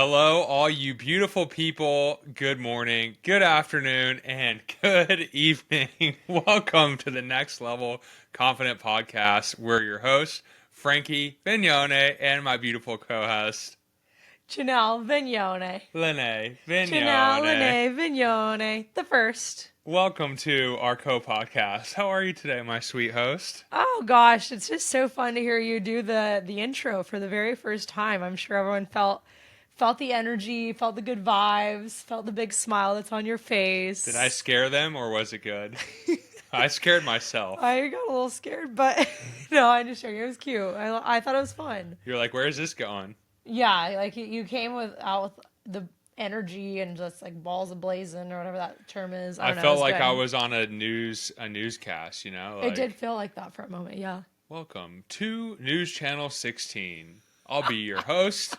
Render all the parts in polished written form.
Hello, all you beautiful people. Good morning, good afternoon, and good evening. Welcome to the Next Level Confident Podcast. We're your hosts, Frankie Vignone, and my beautiful co-host, Janelle Vignone. Lene Janelle Vignone. Lene Vignone, the first. Welcome to our co-podcast. How are you today, my sweet host? Oh gosh, it's just so fun to hear you do the intro for the very first time. I'm sure everyone felt the energy, felt the good vibes, felt the big smile that's on your Did I face. scare them or was it good? I scared myself. I got a little scared, but no, I'm just joking. It was cute. I thought it was fun. You're like, where is this going? Yeah, like you came out with the energy and just like balls ablazing or whatever that term is. I I don't know. It felt was like I good. was on a newscast, It did like feel like that for a moment. Yeah. welcome to News Channel 16. I'll be your host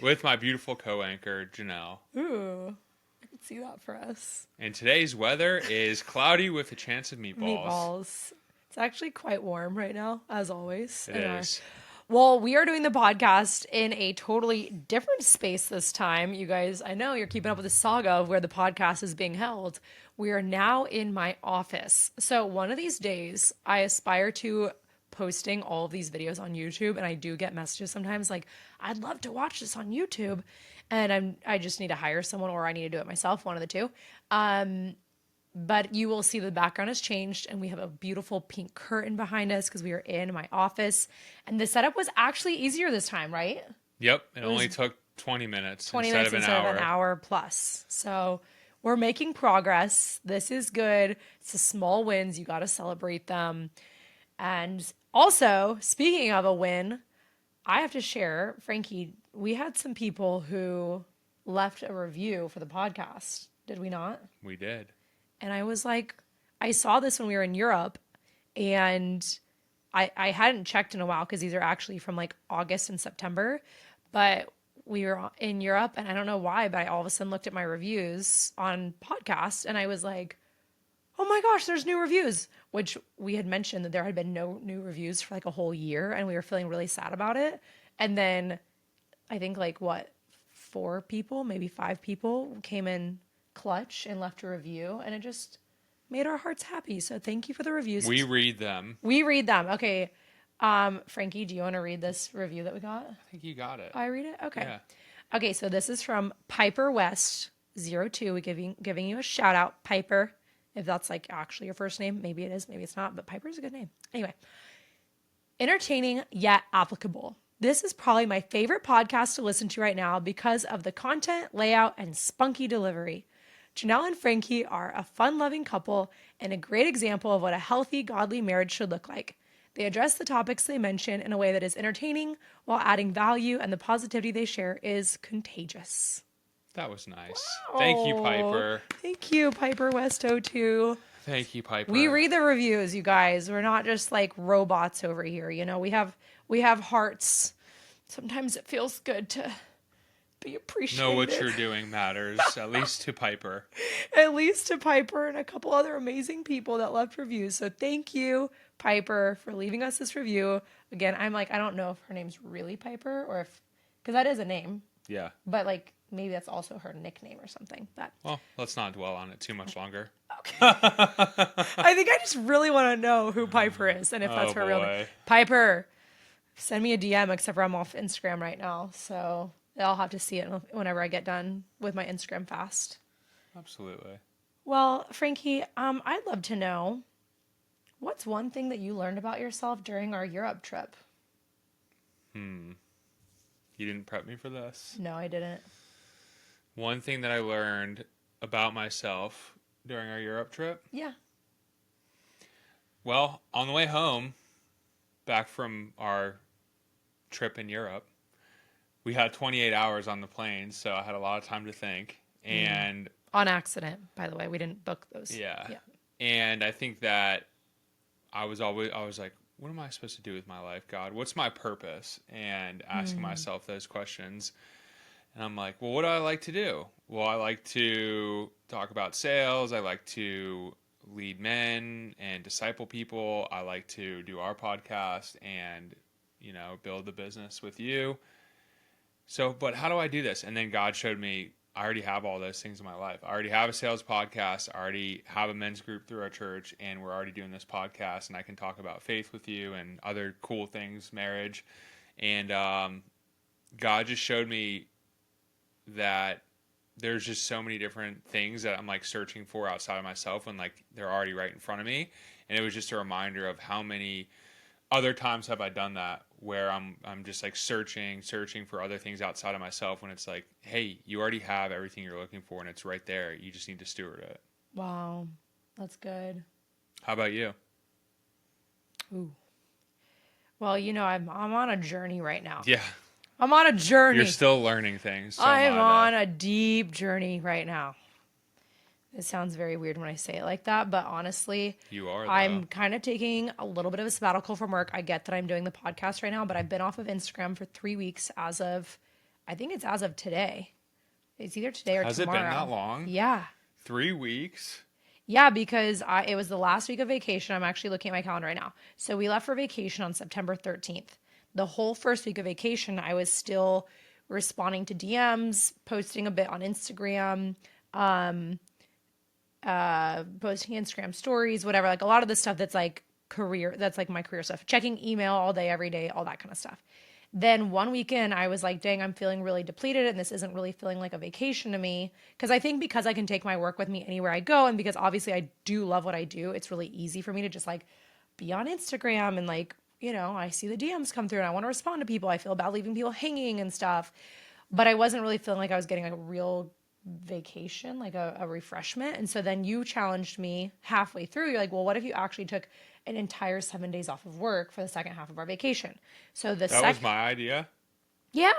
with my beautiful co-anchor Janelle. Ooh, I could see that for us. And today's weather is cloudy with a chance of meatballs. Meatballs. It's actually quite warm right now, as always. It is. Well, we are doing the podcast in a totally different space this time. You guys, I know you're keeping up with the saga of where the podcast is being held. We are now in my office. So one of these days, I aspire to posting all of these videos on YouTube, and I do get messages sometimes like, I'd love to watch this on YouTube. And I just need to hire someone or I need to do it myself, one of the two. But you will see the background has changed and we have a beautiful pink curtain behind us because we are in my office. And the setup was actually easier this time, right? Yep, it only took 20 minutes 20 instead minutes of an instead hour. of an hour plus. So we're making progress. This is good. It's the small wins. You got to celebrate them. And also, speaking of a win, I have to share, Frankie, we had some people who left a review for the podcast. Did we not? We did. And I was like, I saw this when we were in Europe and I hadn't checked in a while because these are actually from like August and September. But we were in Europe and I don't know why, but I all of a sudden looked at my reviews on podcasts and I was like, oh my gosh, there's new reviews, which we had mentioned that there had been no new reviews for like a whole year and we were feeling really sad about it. And then I think like what, 4 people, maybe 5 people came in clutch and left a review and it just made our hearts happy. So thank you for the reviews. We read them. We read them. Okay. Frankie, do you want to read this review that we got? I think you got it. I read it? Okay. Yeah. Okay, so this is from Piper West 02. We giving you a shout out, Piper. If that's like actually your first name, maybe it is, maybe it's not, but Piper's a good name. Anyway, entertaining yet applicable. This is probably my favorite podcast to listen to right now because of the content, layout, and spunky delivery. Janelle and Frankie are a fun-loving couple and a great example of what a healthy, godly marriage should look like. They address the topics they mention in a way that is entertaining while adding value, and the positivity they share is contagious. That was nice. Thank you, Piper. Thank you, Piper West 02. Thank you, Piper. We read the reviews, you guys. We're not just like robots over here. You know, we have hearts. Sometimes it feels good to be appreciated. Know what you're doing matters, at least to Piper. At least to Piper and a couple other amazing people that left reviews. So thank you, Piper, for leaving us this review. Again, I'm like, I don't know if her name's really Piper or if, because that is a name, Yeah. but like maybe that's also her nickname or something. But Well, let's not dwell on it too much longer. okay. I think I just really want to know who Piper is and if that's her real name. boy. Piper, send me a DM, except for I'm off Instagram right now. So I'll have to see it whenever I get done with my Instagram fast. Absolutely. Well, Frankie, I'd love to know, what's one thing that you learned about yourself during our Europe trip? You didn't prep me for this. No, I didn't. One thing that I learned about myself during our Europe trip. Yeah. Well, on the way home, back from our trip in Europe, we had 28 hours on the plane, so I had a lot of time to think. And On accident, by the way. We didn't book those. yeah. And I think that I was like, what am I supposed to do with my life, God? What's my purpose? And asking myself those questions. And I'm like, well, what do I like to do? Well, I like to talk about sales. I like to lead men and disciple people. I like to do our podcast and, build the business with you. So, but how do I do this? And then God showed me I already have all those things in my life. I already have a sales podcast. I already have a men's group through our church, and we're already doing this podcast. And I can talk about faith with you and other cool things, marriage. And God just showed me that there's just so many different things that I'm like searching for outside of myself when like they're already right in front of me. And it was just a reminder of how many other times have I done that where I'm just like searching for other things outside of myself when it's like, hey, you already have everything you're looking for and it's right there. You just need to steward it. Wow. That's good. How about you? Ooh. Well, I'm on a journey right now. Yeah. I'm on a journey. You're still learning things. So I'm on a deep journey right now. It sounds very weird when I say it like that, but honestly, you are. I'm kind of taking a little bit of a sabbatical from work. I get that I'm doing the podcast right now, but I've been off of Instagram for 3 weeks I think it's as of today. It's either today or Has tomorrow. Has it been that long? Yeah. 3 weeks? Yeah, because it was the last week of vacation. I'm actually looking at my calendar right now. So we left for vacation on September 13th. The whole first week of vacation, I was still responding to DMs, posting a bit on Instagram, posting Instagram stories, whatever, like a lot of the stuff that's like that's like my career stuff, checking email all day, every day, all that kind of stuff. Then one weekend I was like, dang, I'm feeling really depleted and this isn't really feeling like a vacation to me. Because I think because I can take my work with me anywhere I go and because obviously I do love what I do, it's really easy for me to just like be on Instagram and like, I see the DMs come through and I want to respond to people. I feel bad leaving people hanging and stuff. But I wasn't really feeling like I was getting like a real vacation, like a refreshment. And so then you challenged me halfway through. You're like, well, what if you actually took an entire 7 days off of work for the second half of our vacation? So that was my idea. Yeah.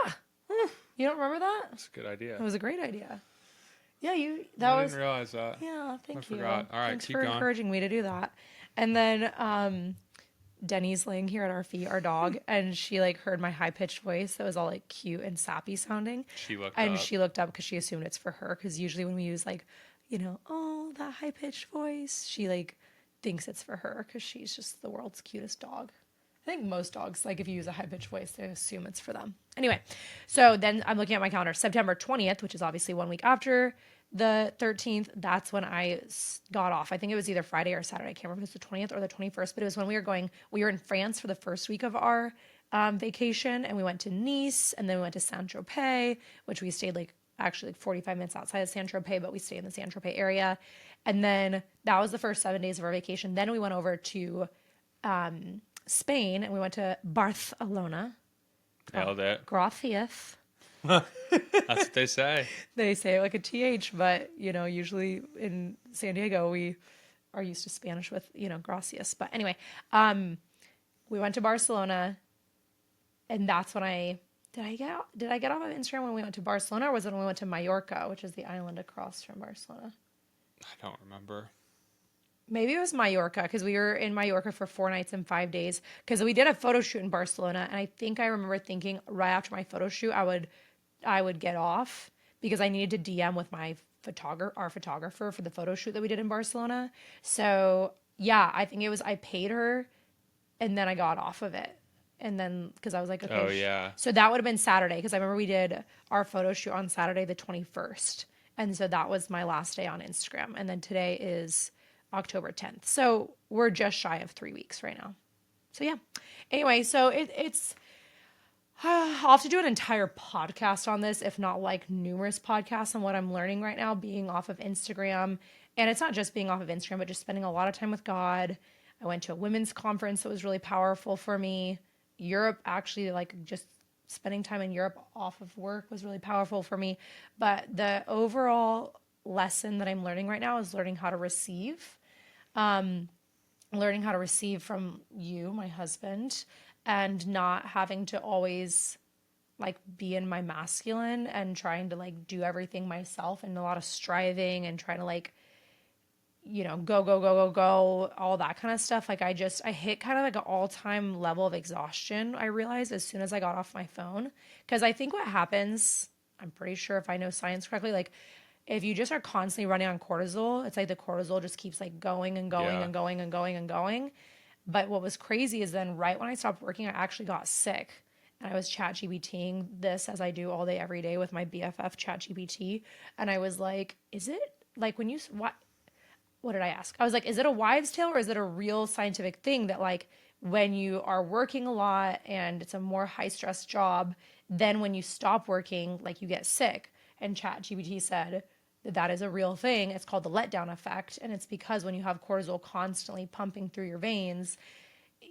You don't remember that? That's a good idea. It was a great idea. Yeah, I didn't realize that. Yeah, thank you. I forgot. All right, Thanks keep for going. encouraging me to do that. And then Denny's laying here at our feet, our dog, and she like heard my high pitched voice that was all like cute and sappy sounding. She looked up because she assumed it's for her. Because usually when we use like, oh, that high pitched voice, she like thinks it's for her because she's just the world's cutest dog. I think most dogs, like if you use a high pitched voice, they assume it's for them. Anyway, so then I'm looking at my calendar. September 20th, which is obviously 1 week after the 13th, that's when I got off. I think it was either Friday or Saturday. I can't remember if it was the 20th or the 21st, but it was when we were in France for the first week of our vacation, and we went to Nice, and then we went to Saint-Tropez, which we stayed like 45 minutes outside of Saint-Tropez, but we stayed in the Saint-Tropez area. And then that was the first 7 days of our vacation. Then we went over to Spain, and we went to Barcelona. Nailed it. Gracias. That's what they say. They say it like a TH, but, usually in San Diego, we are used to Spanish with, gracias. But anyway, we went to Barcelona, and that's when did I get off of Instagram when we went to Barcelona, or was it when we went to Mallorca, which is the island across from Barcelona? I don't remember. Maybe it was Mallorca, because we were in Mallorca for 4 nights and 5 days, because we did a photo shoot in Barcelona, and I think I remember thinking right after my photo shoot I would get off because I needed to DM with our photographer for the photo shoot that we did in Barcelona. So yeah, I think it was I paid her and then I got off of it. And then because I was like, okay. Oh yeah. So that would have been Saturday, because I remember we did our photo shoot on Saturday the 21st. And so that was my last day on Instagram. And then today is October 10th. So we're just shy of 3 weeks right now. So yeah. Anyway, so it's I'll have to do an entire podcast on this, if not like numerous podcasts on what I'm learning right now, being off of Instagram. And it's not just being off of Instagram, but just spending a lot of time with God. I went to a women's conference that was really powerful for me. Europe, actually, like just spending time in Europe off of work was really powerful for me. But the overall lesson that I'm learning right now is learning how to receive. Learning how to receive from you, my husband, and not having to always like be in my masculine and trying to like do everything myself, and a lot of striving and trying to like, go, all that kind of stuff. Like I hit kind of like an all-time level of exhaustion, I realized, as soon as I got off my phone. Because I think what happens, I'm pretty sure if I know science correctly, like if you just are constantly running on cortisol, it's like the cortisol just keeps like going and going and going and going and going. But what was crazy is then right when I stopped working, I actually got sick. and I was ChatGPTing this as I do all day, every day with my BFF ChatGPT. And I was like, is it like when you, what did I ask? I was like, is it a wives' tale or is it a real scientific thing that like when you are working a lot and it's a more high stress job, then when you stop working, like you get sick? And ChatGPT said that that is a real thing. It's called the letdown effect. And it's because when you have cortisol constantly pumping through your veins,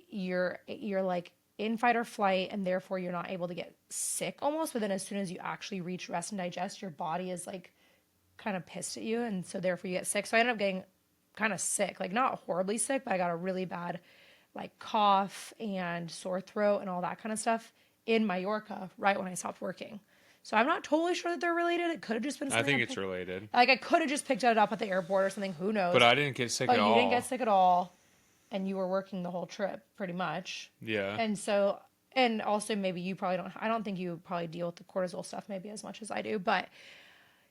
you're like in fight or flight, and therefore you're not able to get sick almost. But then as soon as you actually reach rest and digest, your body is like kind of pissed at you, and so therefore you get sick. So I ended up getting kind of sick, like not horribly sick, but I got a really bad like cough and sore throat and all that kind of stuff in Mallorca right when I stopped working. So I'm not totally sure that they're related. It could have just been I something think it's related. like I could have just picked it up at the airport or something. Who knows? But I didn't get sick But at you all. didn't get sick at all, and you were working the whole trip pretty much. Yeah. And so, and also maybe you probably don't. I don't think you probably deal with the cortisol stuff maybe as much as I do. But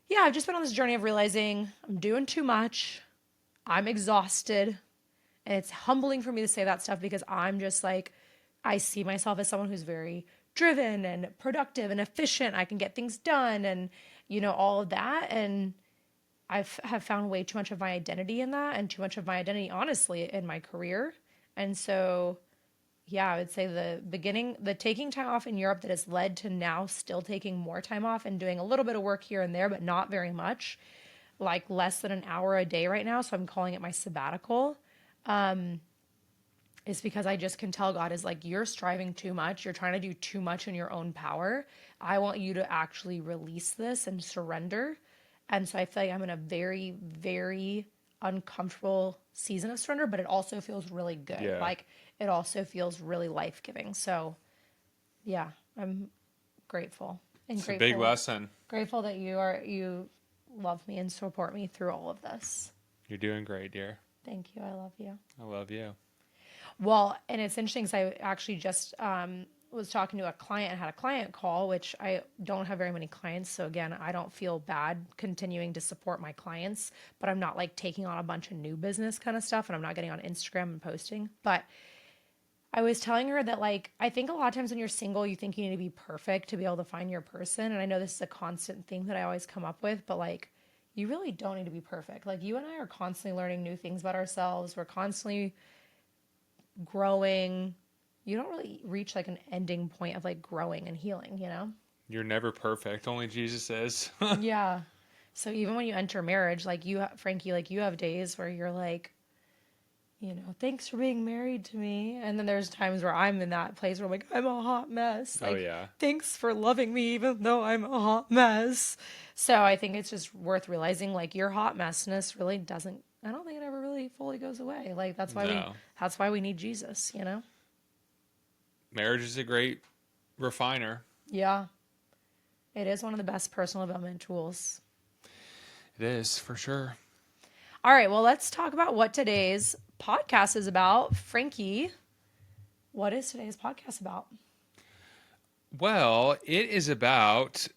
yeah, I've just been on this journey of realizing I'm doing too much. I'm exhausted. And it's humbling for me to say that stuff because I'm just like, I see myself as someone who's very driven and productive and efficient. I can get things done and, you know, all of that. And have found way too much of my identity in that, and too much of my identity, honestly, in my career. And so, yeah, I would say the taking time off in Europe that has led to now still taking more time off and doing a little bit of work here and there, but not very much, like less than an hour a day right now. So I'm calling it my sabbatical. Is because I just can tell God is like, you're striving too much. You're trying to do too much in your own power. I want you to actually release this and surrender. And so I feel like I'm in a very, very uncomfortable season of surrender, but it also feels really good. Yeah. Like it also feels really life-giving. So yeah, I'm grateful. And It's grateful, a big lesson. grateful that you love me and support me through all of this. You're doing great, dear. Thank you. I love you. I love you. Well, and it's interesting because I actually just was talking to a client and had a client call, which I don't have very many clients. So again, I don't feel bad continuing to support my clients, but I'm not like taking on a bunch of new business kind of stuff, and I'm not getting on Instagram and posting. But I was telling her that like, I think a lot of times when you're single, you think you need to be perfect to be able to find your person. And I know this is a constant thing that I always come up with, but like, you really don't need to be perfect. Like you and I are constantly learning new things about ourselves. We're constantly growing. You don't really reach like an ending point of like growing and healing, you know? You're never perfect. Only Jesus is. Yeah. So even when you enter marriage, like Frankie, like you have days where you're like, you know, thanks for being married to me. And then there's times where I'm in that place where I'm like, I'm a hot mess. Like, Oh, yeah. Thanks for loving me even though I'm a hot mess. So I think it's just worth realizing like your hot messness really doesn't, I don't think it ever really fully goes away. Like that's why we need Jesus, you know? Marriage is a great refiner. Yeah. It is one of the best personal development tools. It is, for sure. All right, well, let's talk about what today's podcast is about. Frankie, what is today's podcast about? Well, it is about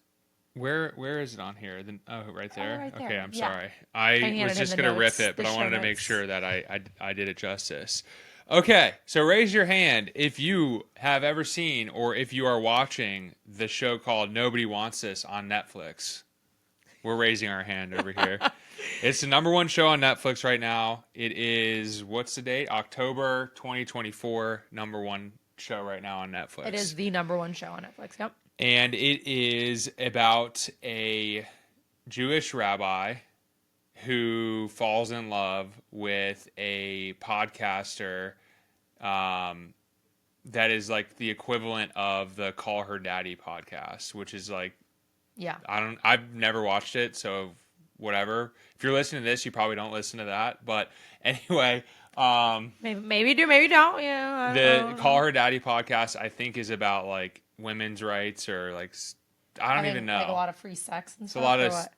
where is it on here? Right there. Right there. Okay, I'm Yeah. sorry. I was just gonna rip it, but I wanted to make sure that I did it justice. Okay, so raise your hand if you have ever seen or if you are watching the show called Nobody Wants This on Netflix. We're raising our hand over here. It's the #1 show on Netflix right now. It is, what's the date? October 2024, #1 show right now on Netflix. It is the #1 show on Netflix, yep. And it is about a Jewish rabbi who falls in love with a podcaster that is like the equivalent of the Call Her Daddy podcast, which is like, yeah, I've never watched it, so whatever. If you're listening to this, you probably don't listen to that. But anyway, maybe do, maybe don't. Yeah, the Call Her Daddy podcast, I think, is about like women's rights or like I don't even know. Like a lot of free sex and stuff. It's a lot of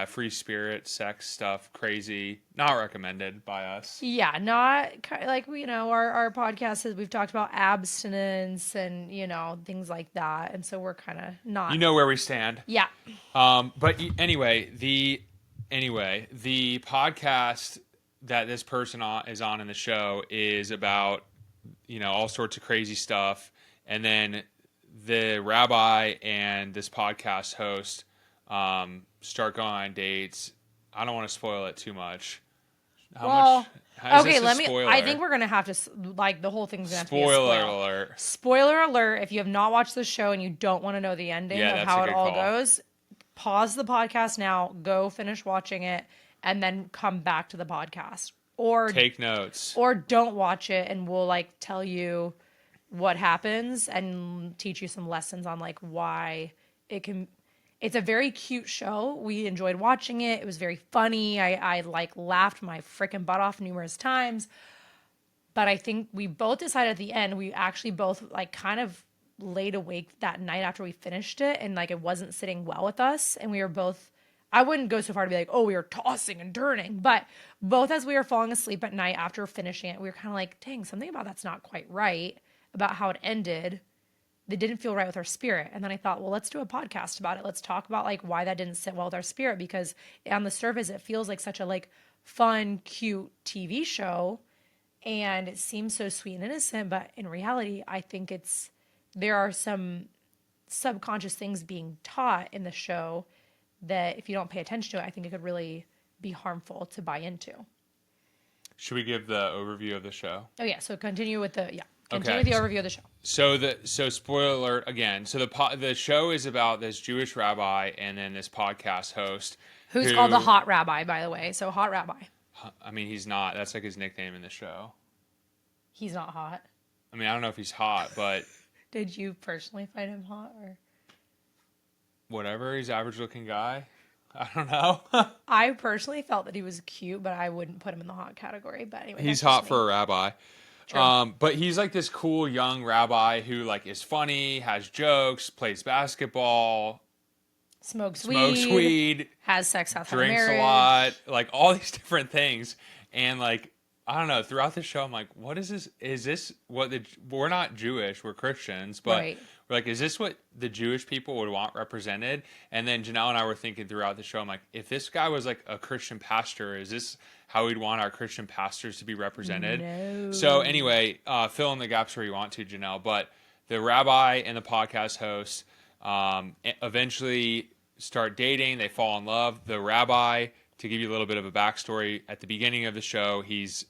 free spirit, sex stuff, crazy. Not recommended by us. Yeah, not like, you know, our podcast is, we've talked about abstinence and, you know, things like that. And so we're kind of not. You know where we stand. Yeah. But anyway, the podcast that this person is on in the show is about, you know, all sorts of crazy stuff. And then the rabbi and this podcast host start going on dates. I don't want to spoil it too much. How much? Is Okay, this a spoiler? I think we're going to have to, like, the whole thing's going to have to be a Spoiler spoil. alert. Spoiler alert, if you have not watched the show and you don't want to know the ending Yeah, of that's how a it good all call. goes, pause the podcast now, go finish watching it, and then come back to the podcast. Or Take notes. or don't watch it, and we'll, like, tell you what happens and teach you some lessons on, like, why it can. It's a very cute show. We enjoyed watching it. It was very funny. I like laughed my freaking butt off numerous times. But I think we both decided at the end, we actually both, like, kind of laid awake that night after we finished it, and, like, it wasn't sitting well with us, and we were both, I wouldn't go so far to be like, oh, we were tossing and turning, but both as we were falling asleep at night after finishing it, we were kind of like, dang, something about that's not quite right about how it ended. That didn't feel right with our spirit. And then I thought, well, let's do a podcast about it. Let's talk about, like, why that didn't sit well with our spirit, because on the surface it feels like such a, like, fun, cute TV show, and it seems so sweet and innocent, but in reality, I think there are some subconscious things being taught in the show that if you don't pay attention to it, I think it could really be harmful to buy into. Should we give the overview of the show? Oh yeah, so continue with the Okay. with the overview of the show. So spoiler alert again. So the show is about this Jewish rabbi and then this podcast host Who's called the Hot Rabbi, by the way. So Hot Rabbi. I mean, he's not. That's like his nickname in the show. He's not hot. I mean, I don't know if he's hot, but Did you personally find him hot, or? whatever. He's an average looking guy. I don't know. I personally felt that he was cute, but I wouldn't put him in the hot category. But anyway, He's that's just hot me. for a rabbi. True. But he's like this cool young rabbi who like is funny, has jokes, plays basketball, Smokes weed, has sex outside of drinks marriage. a lot, like all these different things. And like, I don't know, throughout the show, I'm like, what is this? Is this what we're not Jewish, we're Christians, but Right. we're like, is this what the Jewish people would want represented? And then Janelle and I were thinking throughout the show, I'm like, if this guy was like a Christian pastor, is this how we'd want our Christian pastors to be represented? No. So anyway, fill in the gaps where you want to, Janelle. But the rabbi and the podcast host eventually start dating. They fall in love. The rabbi, to give you a little bit of a backstory, at the beginning of the show, he's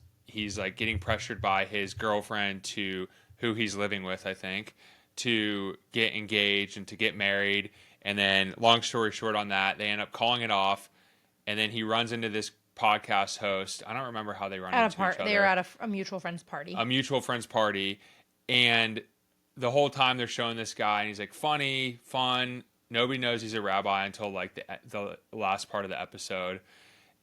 like getting pressured by his girlfriend to who he's living with, I think, to get engaged and to get married. And then, long story short on that, they end up calling it off. And then he runs into this podcast host. I don't remember how they run into each other. They were at a mutual friend's party. A mutual friend's party. And the whole time they're showing this guy, and he's like funny, fun. Nobody knows he's a rabbi until like the last part of the episode.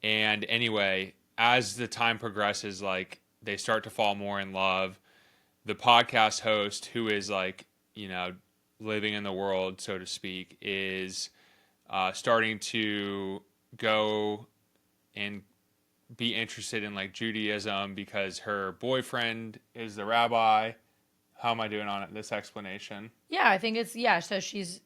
And anyway, as the time progresses, like they start to fall more in love. The podcast host, who is like, you know, living in the world, so to speak, is starting to go and be interested in like Judaism because her boyfriend is the rabbi. How am I doing on it? This explanation? Yeah, I think it's So she's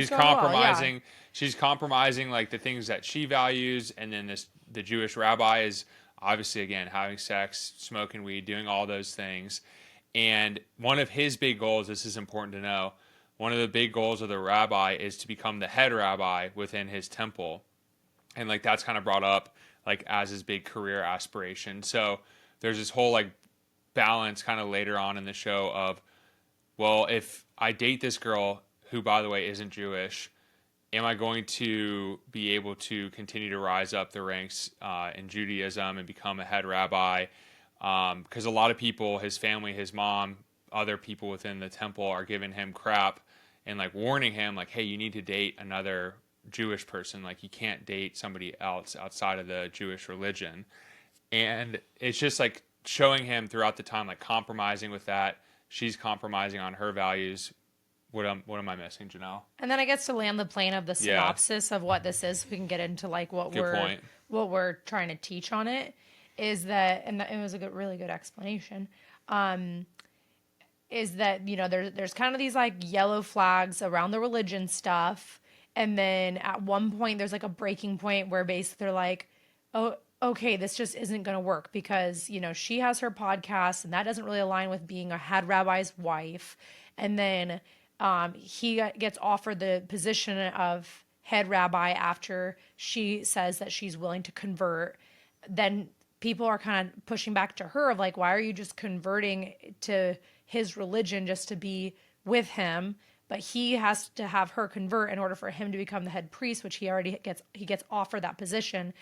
compromising. Well, She's compromising like the things that she values, and then the Jewish rabbi is obviously again having sex, smoking weed, doing all those things. And one of his big goals, this is important to know, one of the big goals of the rabbi is to become the head rabbi within his temple. And like that's kind of brought up like as his big career aspiration. So there's this whole like balance kind of later on in the show of, well, if I date this girl who, by the way, isn't Jewish, am I going to be able to continue to rise up the ranks in Judaism and become a head rabbi? Because a lot of people, his family, his mom, other people within the temple are giving him crap and like warning him like, hey, you need to date another Jewish person. Like you can't date somebody else outside of the Jewish religion. And it's just like showing him throughout the time, like compromising with that. She's compromising on her values. What am I missing, Janelle? and then I guess to land the plane of the synopsis of what this is, so we can get into like what we're trying to teach on it. Is that, and it was a really good explanation. Is that, you know, there's kind of these like yellow flags around the religion stuff, and then at one point there's like a breaking point where basically they're like, oh, okay, this just isn't going to work because, you know, she has her podcast and that doesn't really align with being a head rabbi's wife. And then He gets offered the position of head rabbi after she says that she's willing to convert. Then people are kind of pushing back to her of like, why are you just converting to his religion just to be with him? But he has to have her convert in order for him to become the head priest, which he gets offered that position.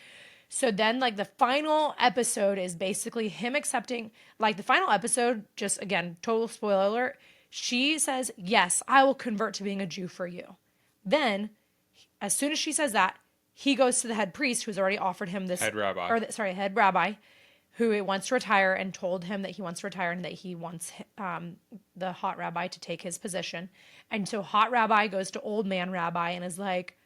So then, like, the final episode is basically him accepting, like, the final episode, just again, total spoiler alert. She says, yes, I will convert to being a Jew for you. Then, as soon as she says that, he goes to the head priest who's already offered him this Head rabbi. head rabbi, who wants to retire and told him that he wants to retire and that he wants the hot rabbi to take his position. And so hot rabbi goes to old man rabbi and is like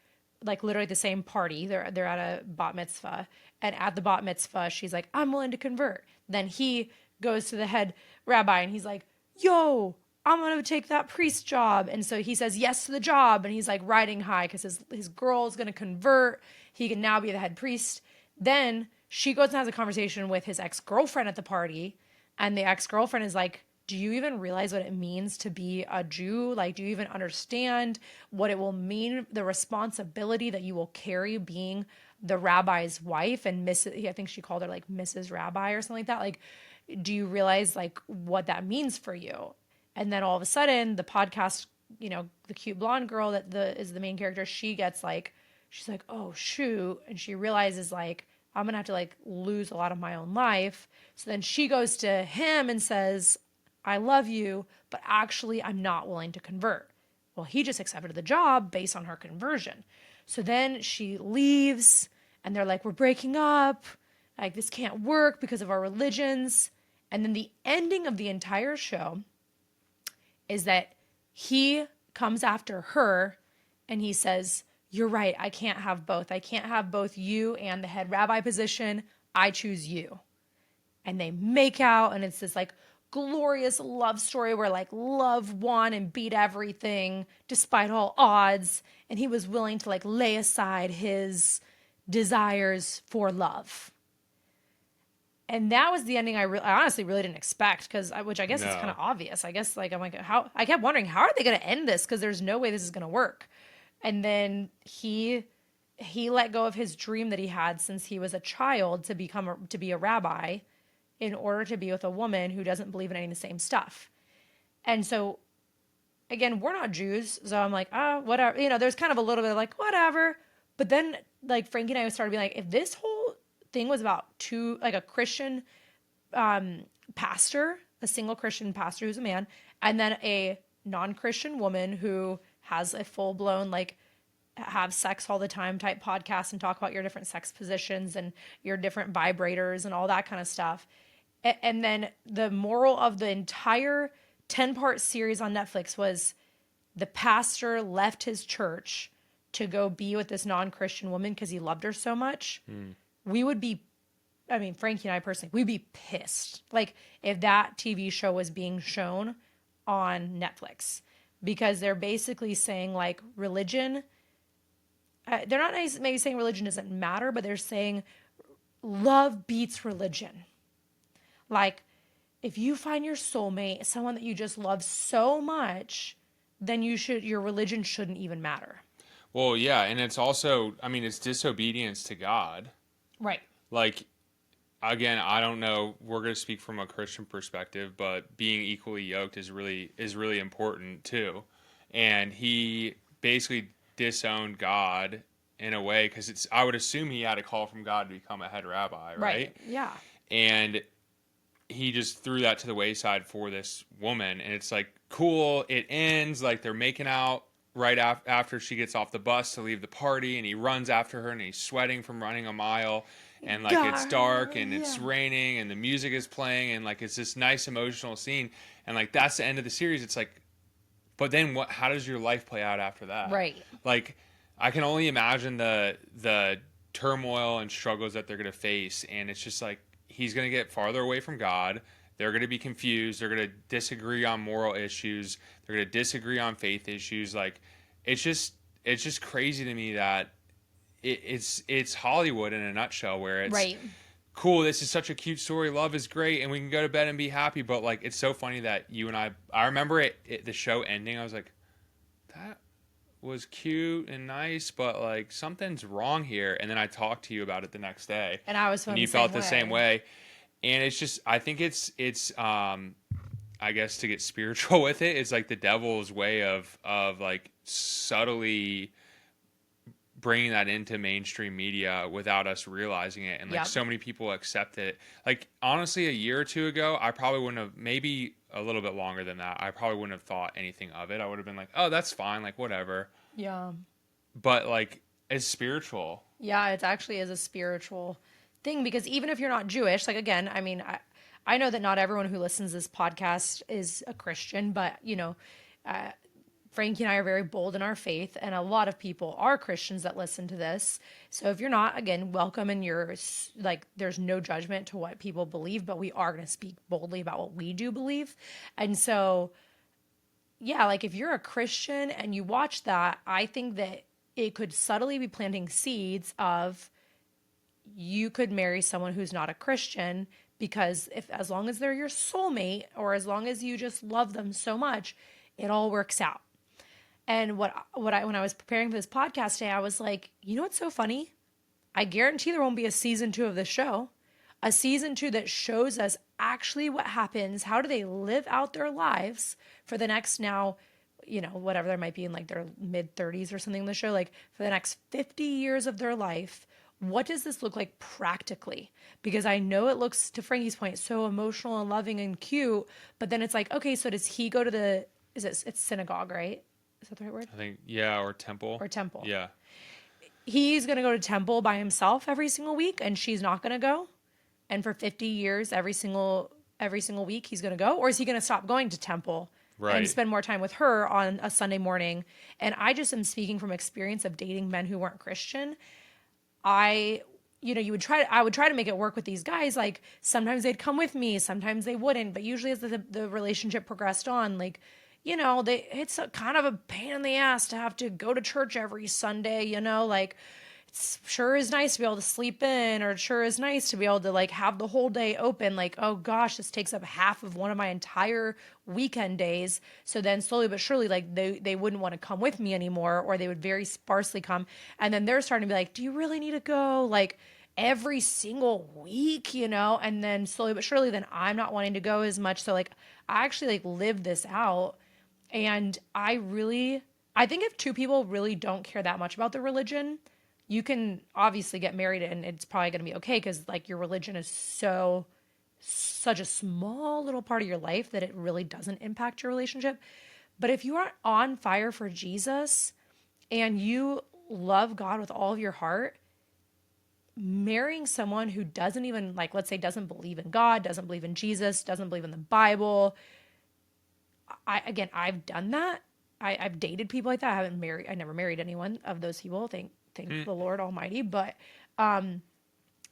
literally at the same party. They're at a bat mitzvah, and at the bat mitzvah, she's like, I'm willing to convert. Then he goes to the head rabbi and he's like, yo, I'm going to take that priest job. And so he says yes to the job, and he's like riding high because his girl is going to convert. He can now be the head priest. Then she goes and has a conversation with his ex-girlfriend at the party, and the ex-girlfriend is like, do you even realize what it means to be a Jew? Like, do you even understand what it will mean, the responsibility that you will carry being the rabbi's wife? And I think she called her like Mrs. Rabbi or something like that. Like, do you realize like what that means for you? And then all of a sudden, the podcast, the cute blonde girl that is the main character, she's like, oh shoot. And she realizes like, I'm going to have to like lose a lot of my own life. So then she goes to him and says, I love you, but actually I'm not willing to convert. Well, he just accepted the job based on her conversion. So then she leaves and they're like, we're breaking up. Like, this can't work because of our religions. And then the ending of the entire show is that he comes after her and he says, you're right, I can't have both. I can't have both you and the head rabbi position. I choose you. And they make out, and it's this like glorious love story where like love won and beat everything despite all odds. And he was willing to like lay aside his desires for love. And that was the ending I honestly really didn't expect, which I guess is kind of obvious. I guess like I'm like, how I kept wondering, how are they going to end this? Because there's no way this is going to work. And then he let go of his dream that he had since he was a child to be a rabbi, in order to be with a woman who doesn't believe in any of the same stuff. And so, again, we're not Jews, so I'm like, whatever. There's kind of a little bit of like, whatever. But then, like, Frankie and I started being like, if this whole thing was about a Christian pastor, a single Christian pastor who's a man, and then a non-Christian woman who has a full-blown, like, have sex all the time type podcast and talk about your different sex positions and your different vibrators and all that kind of stuff. And then the moral of the entire 10-part series on Netflix was the pastor left his church to go be with this non-Christian woman because he loved her so much. We would be, Frankie and I personally, we'd be pissed. Like, if that TV show was being shown on Netflix, because they're basically saying like religion, they're not maybe saying religion doesn't matter, but they're saying love beats religion. Like, if you find your soulmate, someone that you just love so much, then your religion shouldn't even matter. Well, yeah, and it's also, it's disobedience to God. Right. Like, again, I don't know, we're going to speak from a Christian perspective, but being equally yoked is really important too. And he basically disowned God in a way, because I would assume he had a call from God to become a head rabbi, right? Yeah. And he just threw that to the wayside for this woman, and it's like, cool, it ends, like they're making out right after she gets off the bus to leave the party, and he runs after her, and he's sweating from running a mile, and like it's dark, and it's raining, and the music is playing, and like it's this nice emotional scene, and like that's the end of the series. It's like, but then what? How does your life play out after that? Right. Like, I can only imagine the turmoil and struggles that they're going to face, and it's just like, he's going to get farther away from God. They're going to be confused. They're going to disagree on moral issues. They're going to disagree on faith issues. Like, it's just crazy to me that it's Hollywood in a nutshell, where it's right. Cool. This is such a cute story. Love is great, and we can go to bed and be happy. But like, it's so funny that you and I remember the show ending. I was like, that was cute and nice, but like something's wrong here. And then I talked to you about it the next day, And I was and feeling you the same felt the same way. way. And it's just, I think it's I guess to get spiritual with it, it's like the devil's way of like subtly bringing that into mainstream media without us realizing it. And like Yep. so many people accept it. Like honestly, a year or two ago, I probably wouldn't have, maybe a little bit longer than that, I probably wouldn't have thought anything of it. I would have been like, oh, that's fine, like whatever. Yeah. But like it's spiritual. Yeah, it actually is a spiritual thing because even if you're not Jewish, like again, I mean, I know that not everyone who listens to this podcast is a Christian, but Frankie and I are very bold in our faith, and a lot of people are Christians that listen to this. So if you're not, again, welcome, and you're like, there's no judgment to what people believe, but we are going to speak boldly about what we do believe. And so, yeah, like if you're a Christian and you watch that, I think that it could subtly be planting seeds of you could marry someone who's not a Christian because if as long as they're your soulmate or as long as you just love them so much, it all works out. And what I when I was preparing for this podcast today, I was like, you know what's so funny? I guarantee there won't be a season 2 of this show. A season 2 that shows us actually what happens, how do they live out their lives for the next now, whatever they might be in like their mid 30s or something in the show, like for the next 50 years of their life. What does this look like practically? Because I know it looks, to Frankie's point, so emotional and loving and cute, but then it's like, okay, so does he go to it's synagogue, right? Is that the right word? I think, yeah, or temple. Or temple. Yeah. He's going to go to temple by himself every single week and she's not going to go. And for 50 years, every single week he's going to go, or is he going to stop going to temple and Right. spend more time with her on a Sunday morning? And I just am speaking from experience of dating men who weren't Christian. I I would try to make it work with these guys. Like sometimes they'd come with me, sometimes they wouldn't, but usually as the relationship progressed on, like, it's a kind of a pain in the ass to have to go to church every Sunday, like it's sure is nice to be able to sleep in, or it sure is nice to be able to like have the whole day open. Like, oh gosh, this takes up half of one of my entire weekend days. So then slowly but surely, like they wouldn't want to come with me anymore, or they would very sparsely come. And then they're starting to be like, do you really need to go? Like every single week, and then slowly but surely, then I'm not wanting to go as much. So like I actually like live this out. And I think if two people really don't care that much about their religion, you can obviously get married and it's probably going to be okay because like your religion is such a small little part of your life that it really doesn't impact your relationship. But if you are on fire for Jesus and you love God with all of your heart, marrying someone who doesn't even, like, let's say doesn't believe in God, doesn't believe in Jesus, doesn't believe in the Bible. I've done that. I've dated people like that. I never married anyone of those people. Thank the Lord Almighty. But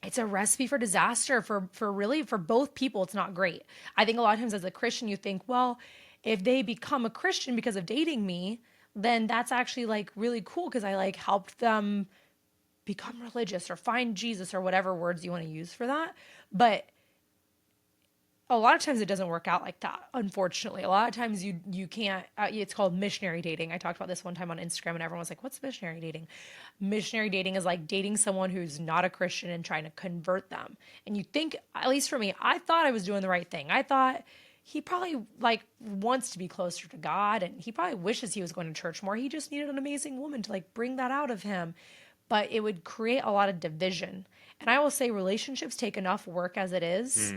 it's a recipe for disaster for really for both people. It's not great. I think a lot of times as a Christian, you think, well, if they become a Christian because of dating me, then that's actually like really cool because I like helped them become religious or find Jesus or whatever words you want to use for that. But a lot of times it doesn't work out like that, unfortunately. A lot of times you can't, it's called missionary dating. I talked about this one time on Instagram and everyone was like, what's missionary dating? Missionary dating is like dating someone who's not a Christian and trying to convert them. And you think, at least for me, I thought I was doing the right thing. I thought he probably like wants to be closer to God and he probably wishes he was going to church more. He just needed an amazing woman to like bring that out of him. But it would create a lot of division. And I will say relationships take enough work as it is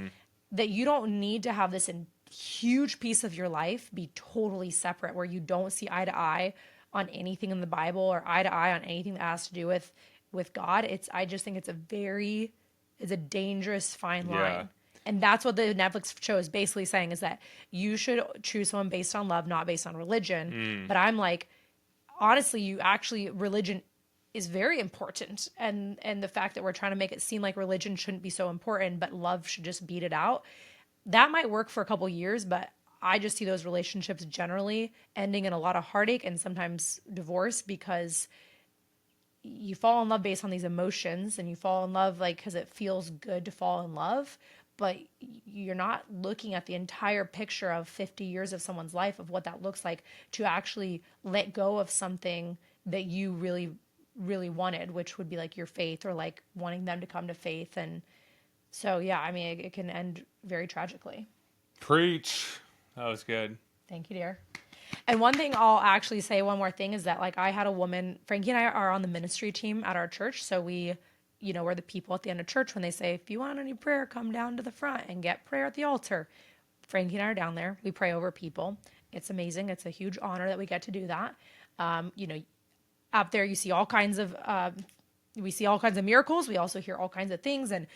that you don't need to have this huge piece of your life be totally separate where you don't see eye to eye on anything in the Bible or eye to eye on anything that has to do with God. I just think it's a dangerous fine line. Yeah. And that's what the Netflix show is basically saying is that you should choose someone based on love, not based on religion. But I'm like, honestly, religion is very important, and the fact that we're trying to make it seem like religion shouldn't be so important but love should just beat it out, that might work for a couple years, but I just see those relationships generally ending in a lot of heartache and sometimes divorce because you fall in love based on these emotions and you fall in love like because it feels good to fall in love, but you're not looking at the entire picture of 50 years of someone's life, of what that looks like to actually let go of something that you really, really wanted, which would be like your faith, or like wanting them to come to faith. And so, yeah, I mean, it can end very tragically. Preach. That was good. Thank you, dear. And one thing I'll actually say, one more thing, is that like I had a woman, Frankie and I are on the ministry team at our church. So we, we're the people at the end of church when they say, if you want any prayer, come down to the front and get prayer at the altar. Frankie and I are down there. We pray over people. It's amazing. It's a huge honor that we get to do that. Out there you see all kinds of, we see all kinds of miracles. We also hear all kinds of things. And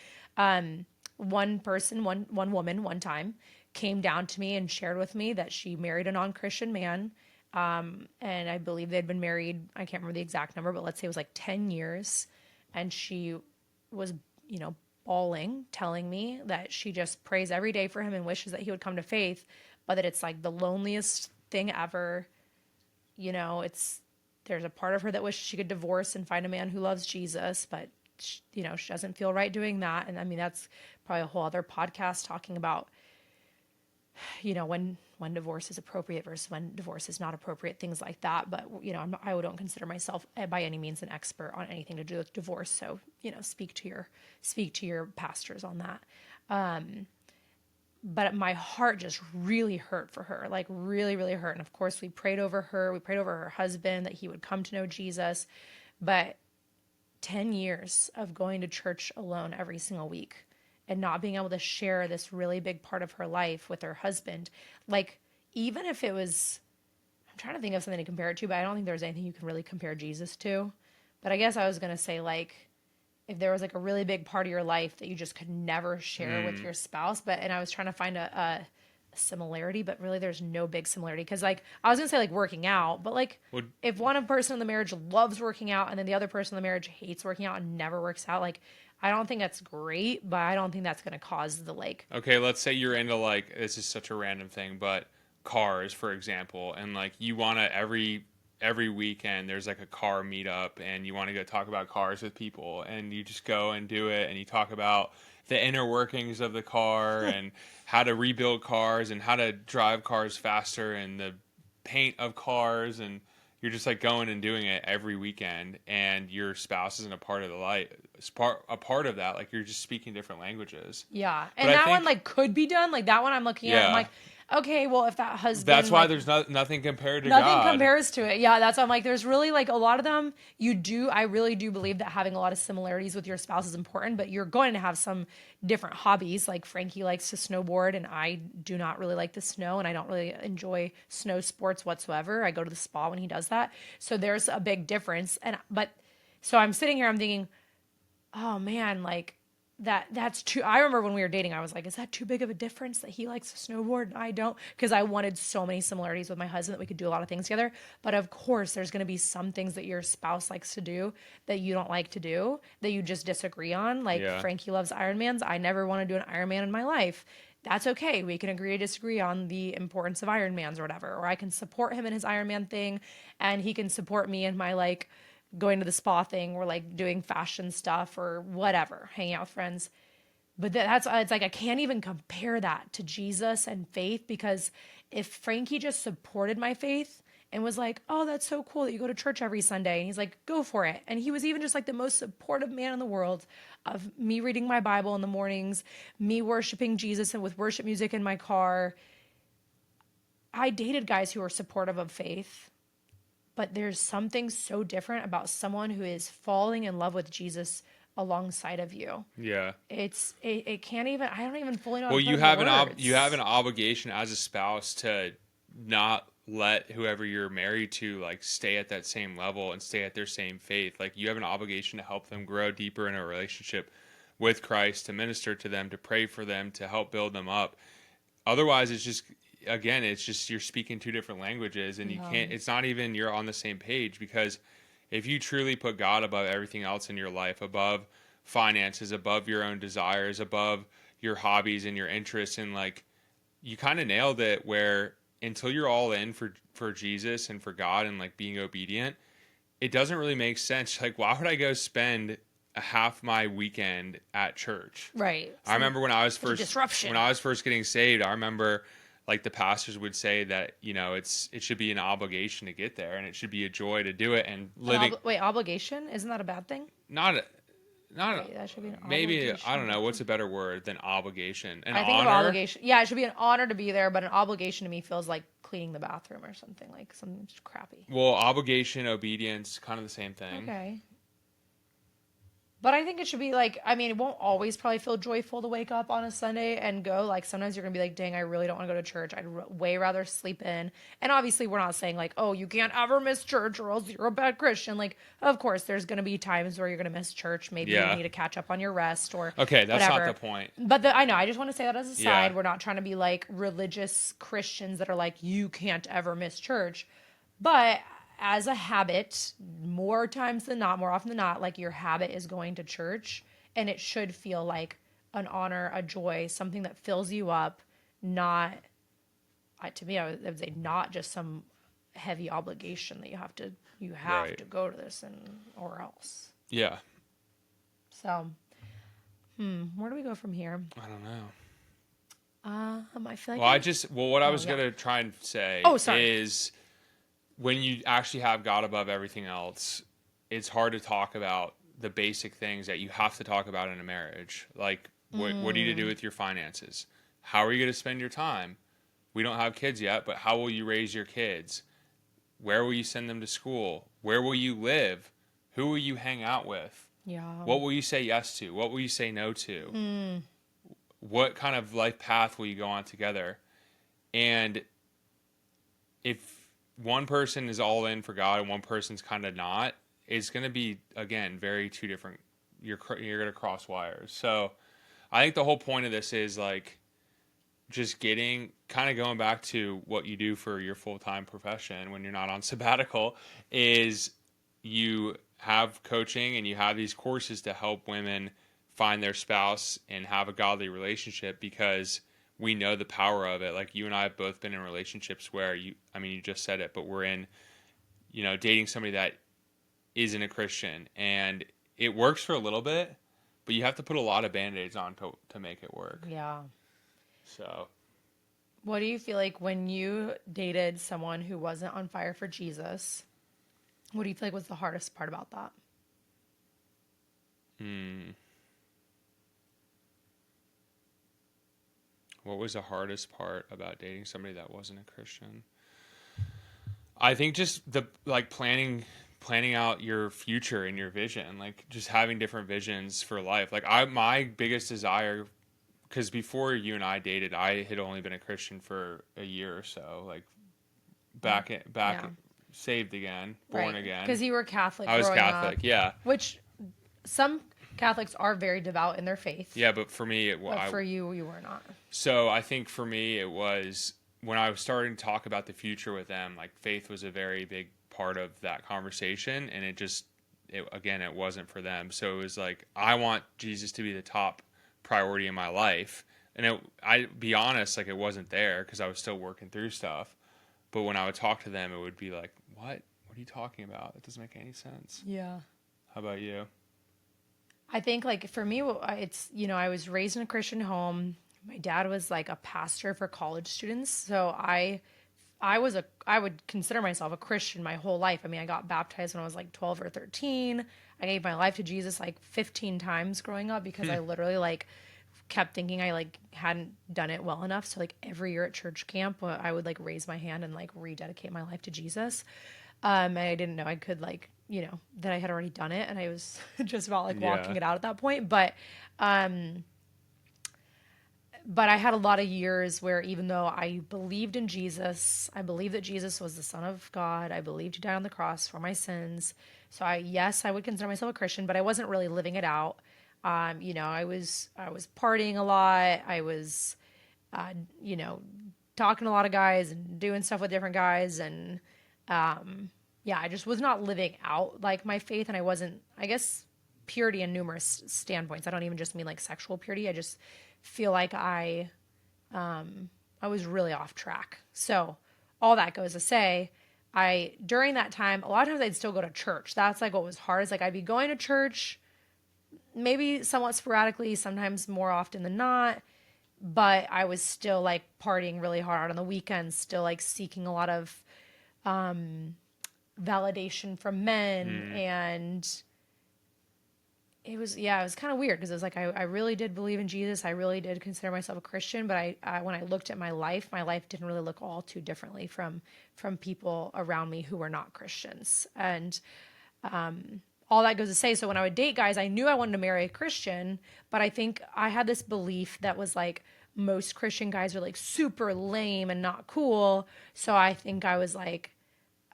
one woman, one time came down to me and shared with me that she married a non-Christian man. And I believe they'd been married, I can't remember the exact number, but let's say it was like 10 years. And she was, bawling, telling me that she just prays every day for him and wishes that he would come to faith, but that it's like the loneliest thing ever. There's a part of her that wishes she could divorce and find a man who loves Jesus, but she doesn't feel right doing that. And I mean, that's probably a whole other podcast talking about, when divorce is appropriate versus when divorce is not appropriate, things like that. But, I don't consider myself by any means an expert on anything to do with divorce. So, speak to your pastors on that. But my heart just really hurt for her, like really, really hurt. And of course we prayed over her. We prayed over her husband that he would come to know Jesus. But 10 years of going to church alone every single week and not being able to share this really big part of her life with her husband. Like, even if it was, I'm trying to think of something to compare it to, but I don't think there's anything you can really compare Jesus to. But I guess I was going to say, like, if there was like a really big part of your life that you just could never share with your spouse, and I was trying to find a similarity, but really there's no big similarity. Cause like, I was gonna say like working out, but like if one person in the marriage loves working out and then the other person in the marriage hates working out and never works out, like, I don't think that's great, but I don't think that's going to cause the like. Okay, let's say you're into like, this is such a random thing, but cars, for example, and like you want to every weekend there's like a car meetup and you want to go talk about cars with people and you just go and do it and you talk about the inner workings of the car and how to rebuild cars and how to drive cars faster and the paint of cars, and you're just like going and doing it every weekend, and your spouse isn't a part of the life, a part of that. Like, you're just speaking different languages. Yeah, and that one like could be done. Like that one, I'm looking at. I'm like, okay, well, if that husband, that's why like, there's nothing compared to nothing God. compares to it. Yeah, that's why I'm like, there's really like a lot of them. I really do believe that having a lot of similarities with your spouse is important, but you're going to have some different hobbies. Like Frankie likes to snowboard, and I do not really like the snow, and I don't really enjoy snow sports whatsoever. I go to the spa when he does that, so there's a big difference. So I'm sitting here, I'm thinking, oh man, like that's too. I remember when we were dating, I was like, is that too big of a difference that he likes to snowboard and I don't? Because I wanted so many similarities with my husband that we could do a lot of things together. But of course, there's going to be some things that your spouse likes to do that you don't like to do, that you just disagree on. Like Frankie loves Ironmans. I never want to do an Ironman in my life. That's okay. We can agree to disagree on the importance of Ironmans or whatever. Or I can support him in his Ironman thing, and he can support me in my like going to the spa thing, or like doing fashion stuff or whatever, hanging out with friends. But it's like, I can't even compare that to Jesus and faith, because if Frankie just supported my faith and was like, oh, that's so cool that you go to church every Sunday, and he's like, go for it. And he was even just like the most supportive man in the world of me reading my Bible in the mornings, me worshiping Jesus and with worship music in my car. I dated guys who were supportive of faith. But there's something so different about someone who is falling in love with Jesus alongside of you. Yeah. It can't even, I don't even fully know. Well, you have an obligation as a spouse to not let whoever you're married to like stay at that same level and stay at their same faith. Like, you have an obligation to help them grow deeper in a relationship with Christ, to minister to them, to pray for them, to help build them up. Otherwise, it's just you're speaking two different languages, and it's not even you're on the same page. Because if you truly put God above everything else in your life, above finances, above your own desires, above your hobbies and your interests, and like, you kind of nailed it, where until you're all in for Jesus and for God and like being obedient, it doesn't really make sense. Like, why would I go spend half my weekend at church. Right. I remember when I was Such a disruption. getting saved, I remember like the pastors would say that, it should be an obligation to get there and it should be a joy to do it, and living Wait, obligation? Isn't that a bad thing? not a, not a, Wait, that should be an maybe, I don't obligation. know, what's a better word than obligation? An I think of honor? obligation. Yeah, it should be an honor to be there, but an obligation to me feels like cleaning the bathroom or something, like something just crappy. Well, obligation, obedience, kind of the same thing. Okay. But I think it should be like, I mean, it won't always probably feel joyful to wake up on a Sunday and go. Like, sometimes you're going to be like, dang, I really don't want to go to church. Way rather sleep in. And obviously, we're not saying like, oh, you can't ever miss church or else you're a bad Christian. Like, of course, there's going to be times where you're going to miss church. Maybe you need to catch up on your rest or Okay, that's whatever. not the point. But I know, I just want to say that as a side. Yeah. We're not trying to be like religious Christians that are like, you can't ever miss church. But as a habit, more often than not, like your habit is going to church, and it should feel like an honor, a joy, something that fills you up, not, to me, I would say not just some heavy obligation that you have to Right. to go to this or else. Yeah. So, where do we go from here? I don't know. I feel like What I was going to try and say is when you actually have God above everything else, it's hard to talk about the basic things that you have to talk about in a marriage. Like, what are you to do with your finances? How are you going to spend your time? We don't have kids yet, but how will you raise your kids? Where will you send them to school? Where will you live? Who will you hang out with? Yeah. What will you say yes to? What will you say no to? What kind of life path will you go on together? And if one person is all in for God and one person's kind of not, it's going to be, again, very two different. You're going to cross wires. So I think the whole point of this is like just kind of going back to what you do for your full-time profession when you're not on sabbatical, is you have coaching and you have these courses to help women find their spouse and have a godly relationship, because we know the power of it. Like, you and I have both been in relationships where you just said it, but we're in, dating somebody that isn't a Christian, and it works for a little bit, but you have to put a lot of Band-Aids on to make it work. Yeah. So, what do you feel like when you dated someone who wasn't on fire for Jesus? What do you feel like was the hardest part about that? What was the hardest part about dating somebody that wasn't a Christian? I think just planning out your future and your vision, like just having different visions for life. Like, my biggest desire, because before you and I dated, I had only been a Christian for a year or so, like back saved again, born again. Because you were Catholic. I was Catholic, up, yeah. Which some Catholics are very devout in their faith. Yeah, but for me, for you were not. So I think for me, it was when I was starting to talk about the future with them, like faith was a very big part of that conversation, and it wasn't for them. So it was like, I want Jesus to be the top priority in my life. And I be honest, like, it wasn't there because I was still working through stuff. But when I would talk to them, it would be like, what are you talking about? That doesn't make any sense. Yeah. How about you? I think, like, for me, it's, I was raised in a Christian home. My dad was like a pastor for college students. So I would consider myself a Christian my whole life. I mean, I got baptized when I was like 12 or 13. I gave my life to Jesus like 15 times growing up because I literally like kept thinking I like hadn't done it well enough. So like every year at church camp, I would like raise my hand and like rededicate my life to Jesus. And I didn't know I could like, that I had already done it. And I was just about like walking it out at that point. But I had a lot of years where even though I believed in Jesus, I believed that Jesus was the Son of God. I believed he died on the cross for my sins. So I would consider myself a Christian, but I wasn't really living it out. I was partying a lot. I was, talking to a lot of guys and doing stuff with different guys. And, I just was not living out like my faith. And I wasn't, I guess, purity in numerous standpoints. I don't even just mean like sexual purity. I just feel like I was really off track. So all that goes to say, during that time, a lot of times I'd still go to church. That's like what was hard, is like I'd be going to church maybe somewhat sporadically, sometimes more often than not. But I was still like partying really hard on the weekends, still like seeking a lot of validation from men. And it was kind of weird because it was like, I really did believe in Jesus. I really did consider myself a Christian. But when I looked at my life didn't really look all too differently from people around me who were not Christians. And all that goes to say, so when I would date guys, I knew I wanted to marry a Christian, but I think I had this belief that was like, most Christian guys are like super lame and not cool. So I think I was like,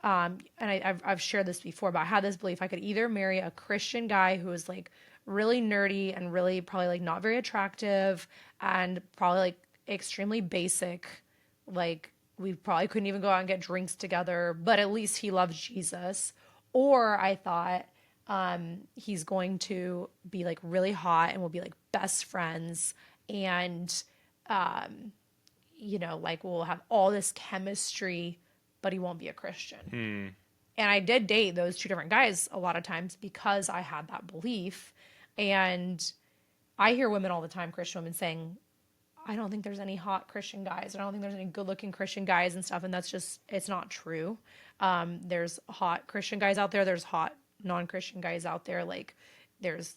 and I've shared this before, but I had this belief I could either marry a Christian guy who was like really nerdy and really probably like not very attractive and probably like extremely basic. Like we probably couldn't even go out and get drinks together, but at least he loves Jesus. Or I thought, he's going to be like really hot and we'll be like best friends and like we'll have all this chemistry, but he won't be a Christian. And I did date those two different guys a lot of times because I had that belief. And I hear women all the time, Christian women, saying, I don't think there's any hot Christian guys. I don't think there's any good looking Christian guys and stuff. And that's just, it's not true. There's hot Christian guys out there. There's hot non-Christian guys out there. Like there's,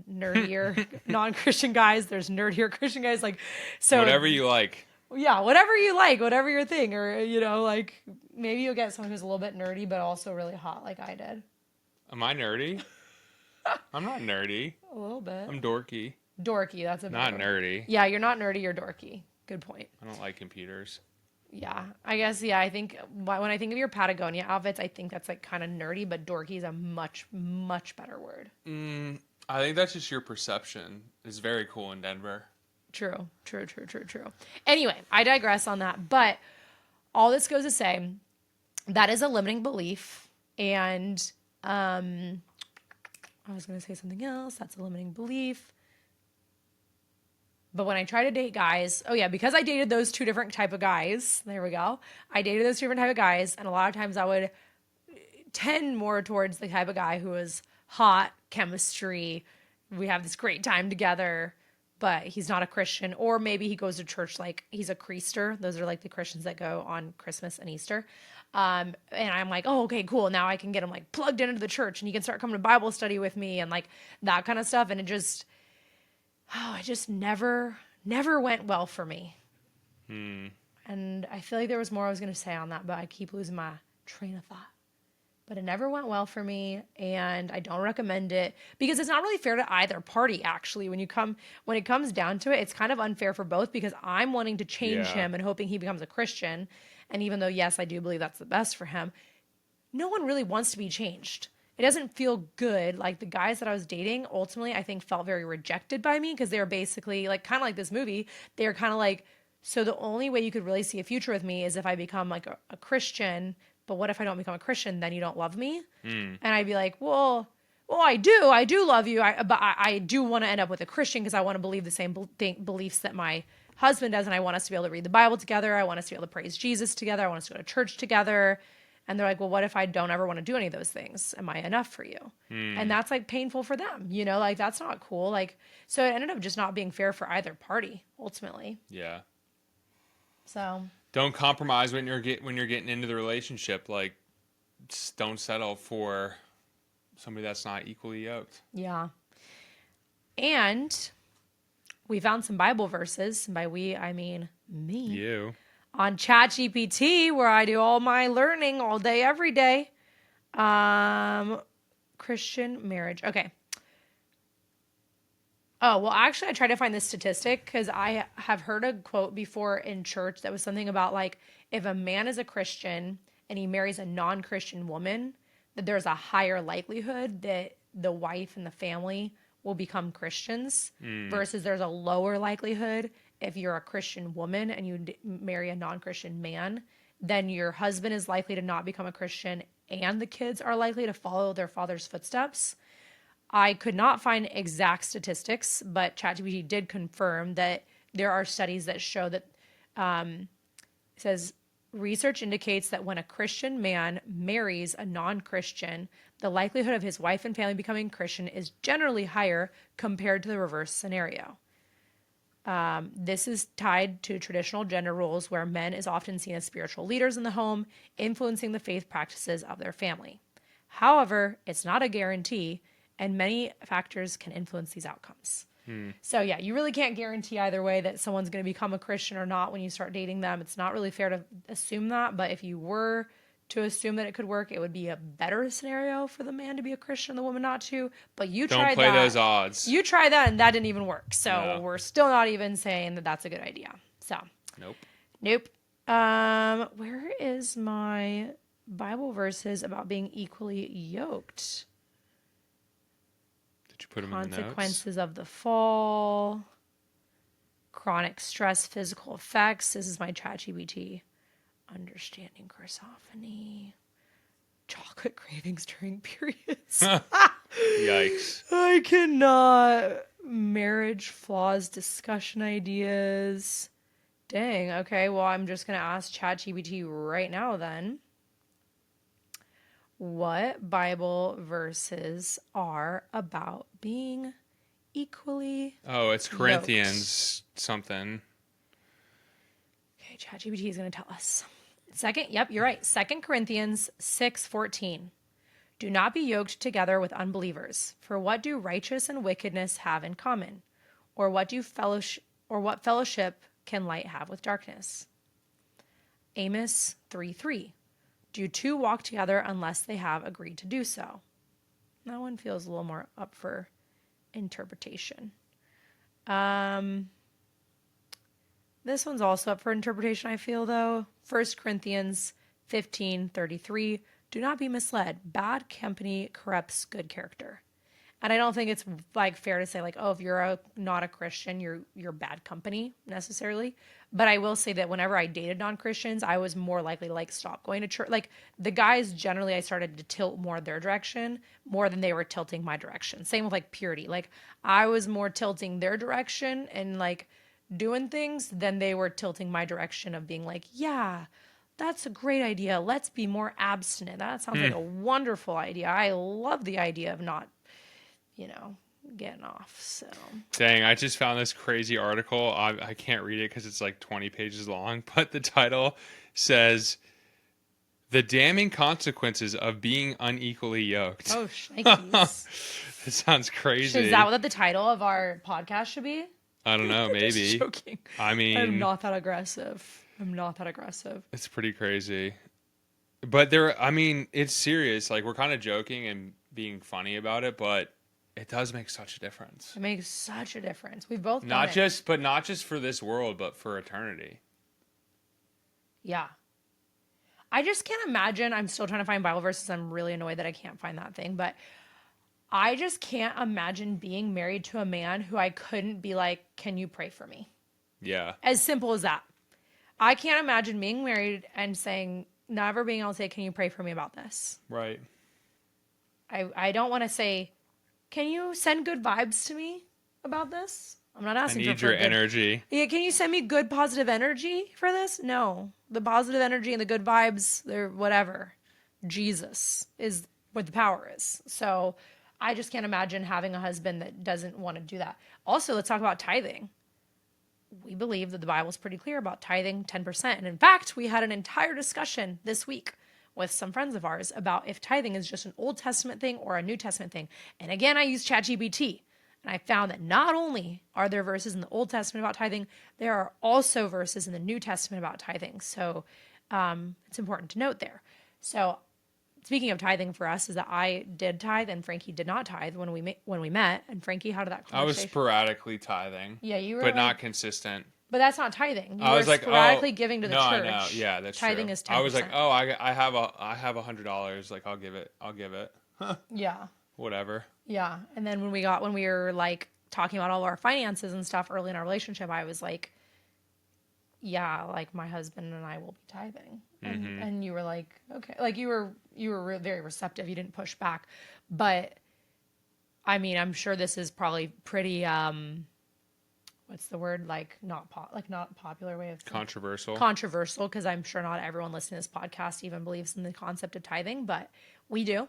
nerdier non-Christian guys. There's nerdier Christian guys. Like, so whatever you like. Yeah, whatever you like, whatever your thing, or like maybe you'll get someone who's a little bit nerdy but also really hot, like I did. Am I nerdy? I'm not nerdy. A little bit. I'm dorky. Dorky, that's a not nerdy. Yeah, you're not nerdy, you're dorky. Good point. I don't like computers. Yeah, I guess. Yeah, I think when I think of your Patagonia outfits, I think that's like kind of nerdy, but dorky is a much, much better word. I think that's just your perception. It's very cool in Denver. True. Anyway, I digress on that. But all this goes to say, that is a limiting belief. And I was going to say something else. That's a limiting belief. But when I try to date guys, because I dated those two different type of guys. There we go. I dated those two different type of guys. And a lot of times I would tend more towards the type of guy who was hot, chemistry. We have this great time together. But he's not a Christian, or maybe he goes to church like he's a creaster. Those are like the Christians that go on Christmas and Easter. And I'm like, oh, okay, cool. Now I can get him like plugged into the church and he can start coming to Bible study with me and like that kind of stuff. And it just never went well for me. And I feel like there was more I was going to say on that, but I keep losing my train of thought. But it never went well for me, and I don't recommend it because it's not really fair to either party, actually. When it comes down to it, it's kind of unfair for both because I'm wanting to change him and hoping he becomes a Christian. And even though, yes, I do believe that's the best for him, no one really wants to be changed. It doesn't feel good. Like the guys that I was dating, ultimately, I think felt very rejected by me because they were basically like kind of like this movie. They were kind of like, so the only way you could really see a future with me is if I become like a Christian. But what if I don't become a Christian? Then you don't love me? And I'd be like, well, I do love you. But I do want to end up with a Christian because I want to believe the same beliefs that my husband does. And I want us to be able to read the Bible together. I want us to be able to praise Jesus together. I want us to go to church together. And they're like, well, what if I don't ever want to do any of those things? Am I enough for you? And that's like painful for them, like that's not cool. Like, so it ended up just not being fair for either party ultimately. Yeah. So don't compromise when you're getting into the relationship. Like, don't settle for somebody that's not equally yoked. Yeah. And we found some Bible verses. And by we, I mean me. You. On ChatGPT, where I do all my learning all day, every day. Christian marriage. Okay. Oh, well, actually, I tried to find this statistic because I have heard a quote before in church that was something about like, if a man is a Christian and he marries a non-Christian woman, that there's a higher likelihood that the wife and the family will become Christians versus there's a lower likelihood if you're a Christian woman and you marry a non-Christian man, then your husband is likely to not become a Christian and the kids are likely to follow their father's footsteps. I could not find exact statistics, but ChatGPT did confirm that there are studies that show that it says Research indicates that when a Christian man marries a non-Christian, the likelihood of his wife and family becoming Christian is generally higher compared to the reverse scenario. This is tied to traditional gender roles where men is often seen as spiritual leaders in the home, influencing the faith practices of their family. However, it's not a guarantee, and many factors can influence these outcomes. So yeah, you really can't guarantee either way that someone's going to become a Christian or not when you start dating them. It's not really fair to assume that, but if you were to assume that it could work, it would be a better scenario for the man to be a Christian and the woman not to. But you Don't tried play that. those odds. You tried that and that didn't even work. So No. we're still not even saying that that's a good idea. So Nope. where is my Bible verses about being equally yoked? Did you put them in the notes? Consequences of the fall, chronic stress, physical effects. This is my ChatGPT. Understanding Corsophony, chocolate cravings during periods. Yikes. I cannot. Marriage flaws, discussion ideas. Dang. Okay. Well, I'm just going to ask ChatGPT right now then. What Bible verses are about being equally It's Corinthians something. Okay, ChatGPT is going to tell us. You're right. 2 Corinthians 6:14. Do not be yoked together with unbelievers. For what do righteous and wickedness have in common? Or what fellowship can light have with darkness? Amos 3:3. Do two walk together unless they have agreed to do so? That one feels a little more up for interpretation. This one's also up for interpretation, I feel, though. 1 Corinthians 15:33. Do not be misled. Bad company corrupts good character. And I don't think it's fair to say if you're not a Christian, you're bad company necessarily. But I will say that whenever I dated non-Christians, I was more likely to stop going to church. The guys generally, I started to tilt more their direction more than they were tilting my direction. Same with purity. I was more tilting their direction and doing things than they were tilting my direction of being yeah, that's a great idea. Let's be more abstinent. That sounds like a wonderful idea. I love the idea of not getting off. So Dang, I just found this crazy article. I can't read it because it's 20 pages long, but the title says, "The damning consequences of being unequally yoked." Oh, shnikes. It sounds crazy. Is that what the title of our podcast should be? I don't know, maybe. Just joking. I mean, I'm not that aggressive. It's pretty crazy. But it's serious. We're kind of joking and being funny about it, but it does make such a difference. It makes such a difference. We've both not just for this world, but for eternity. Yeah. I just can't imagine. I'm still trying to find Bible verses. I'm really annoyed that I can't find that thing, but I just can't imagine being married to a man who I couldn't be can you pray for me? Yeah. As simple as that. I can't imagine being married and never being able to say, can you pray for me about this? Right. I don't want to say, can you send good vibes to me about this? I'm not asking for I need your energy. Yeah, can you send me good positive energy for this? No. The positive energy and the good vibes, they're whatever. Jesus is what the power is. So I just can't imagine having a husband that doesn't want to do that. Also, let's talk about tithing. We believe that the Bible is pretty clear about tithing 10%. And in fact, we had an entire discussion this week with some friends of ours about if tithing is just an Old Testament thing or a New Testament thing. And again, I used ChatGPT. And I found that not only are there verses in the Old Testament about tithing, there are also verses in the New Testament about tithing. So it's important to note there. So speaking of tithing for us is that I did tithe and Frankie did not tithe when we met. And Frankie, how did that conversation? I was sporadically tithing. Yeah, you were, but not consistent. But that's not tithing. You I was were sporadically giving to the church. No, yeah, that's tithing true. is 10%. I was I have $100. I'll give it. Yeah. Whatever. Yeah, and then when we were talking about all our finances and stuff early in our relationship, I was yeah, my husband and I will be tithing. And you were okay. You were very receptive. You didn't push back. But I mean, I'm sure this is probably pretty, what's the word? Like not popular way of Controversial. controversial, because I'm sure not everyone listening to this podcast even believes in the concept of tithing, but we do.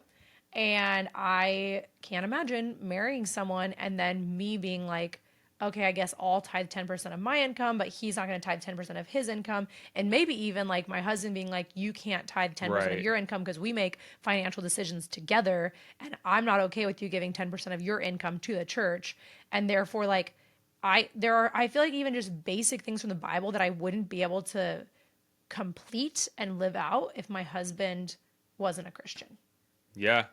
And I can't imagine marrying someone and then me being like, okay, I guess I'll tithe 10% of my income, but he's not going to tithe 10% of his income. And maybe even like my husband being like, you can't tithe 10% of Right. your income because we make financial decisions together. And I'm not okay with you giving 10% of your income to the church. And therefore, like, I feel like even just basic things from the Bible that I wouldn't be able to complete and live out if my husband wasn't a Christian. Yeah. It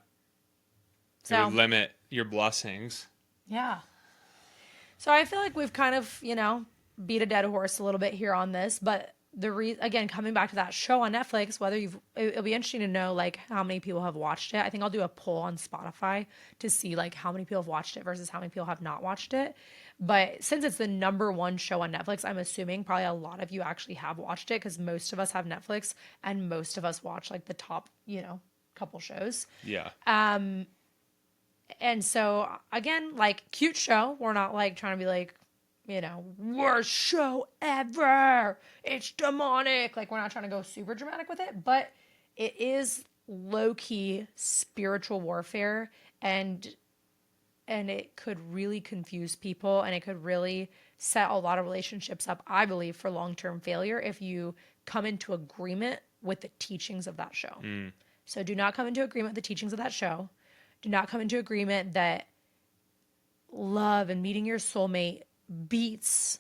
would So, limit your blessings. yeah. So I feel like we've kind of, beat a dead horse a little bit here on this, but again, coming back to that show on Netflix, it'll be interesting to know like how many people have watched it. I think I'll do a poll on Spotify to see like how many people have watched it versus how many people have not watched it. But since it's the number one show on Netflix, I'm assuming probably a lot of you actually have watched it because most of us have Netflix and most of us watch like the top, couple shows. Yeah. And so again, like cute show. We're not like trying to be like, worst show ever. It's demonic. Like we're not trying to go super dramatic with it, but it is low key spiritual warfare and it could really confuse people and it could really set a lot of relationships up, I believe, for long-term failure if you come into agreement with the teachings of that show. So do not come into agreement with the teachings of that show. Do not come into agreement that love and meeting your soulmate beats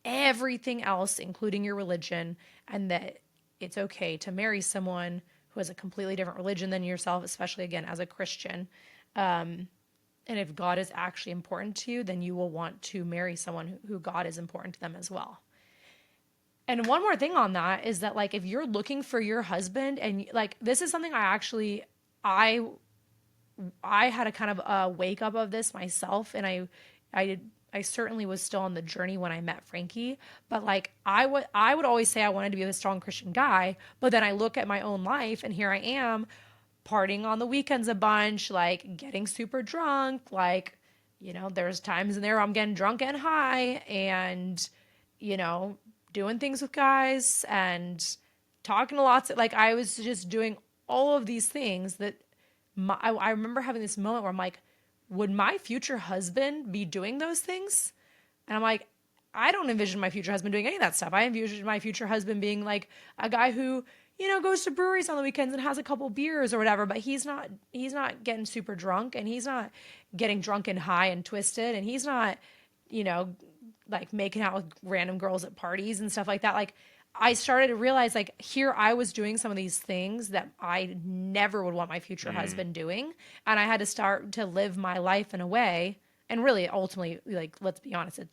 everything else, including your religion, and that it's okay to marry someone who has a completely different religion than yourself, especially again as a Christian. And if God is actually important to you, then you will want to marry someone who God is important to them as well. And one more thing on that is that like if you're looking for your husband and like this is something I had a kind of a wake up of this myself, and I certainly was still on the journey when I met Frankie, but like I would always say I wanted to be with a strong Christian guy, but then I look at my own life and here I am partying on the weekends a bunch, like getting super drunk, like there's times in there where I'm getting drunk and high and doing things with guys and talking to lots of like I was just doing all of these things that I remember having this moment where I'm like, would my future husband be doing those things? And I'm like, I don't envision my future husband doing any of that stuff. I envision my future husband being like a guy who, goes to breweries on the weekends and has a couple beers or whatever, but he's not getting super drunk and he's not getting drunk and high and twisted and he's not, like making out with random girls at parties and stuff like that. Like I started to realize like here I was doing some of these things that I never would want my future husband doing. And I had to start to live my life in a way. And really, ultimately, like, let's be honest, it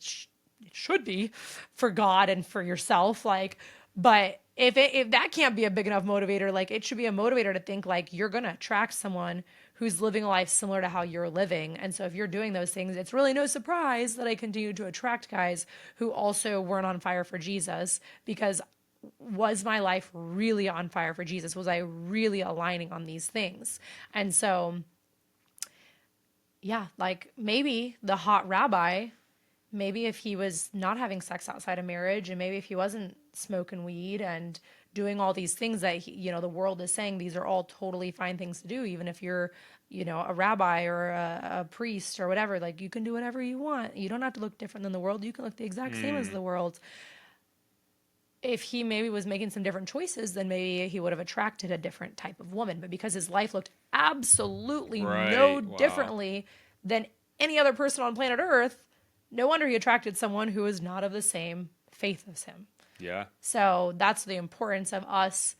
should be for God and for yourself. Like, but if that can't be a big enough motivator, like it should be a motivator to think like you're going to attract someone who's living a life similar to how you're living. And so if you're doing those things, it's really no surprise that I continue to attract guys who also weren't on fire for Jesus, because was my life really on fire for Jesus? Was I really aligning on these things? And so, yeah, like maybe the hot rabbi, maybe if he was not having sex outside of marriage and maybe if he wasn't smoking weed and doing all these things that the world is saying these are all totally fine things to do, even if you're a rabbi or a priest or whatever, like you can do whatever you want. You don't have to look different than the world. You can look the exact same as the world. If he maybe was making some different choices, then maybe he would have attracted a different type of woman. But because his life looked absolutely no differently than any other person on planet Earth, no wonder he attracted someone who is not of the same faith as him. Yeah. So that's the importance of us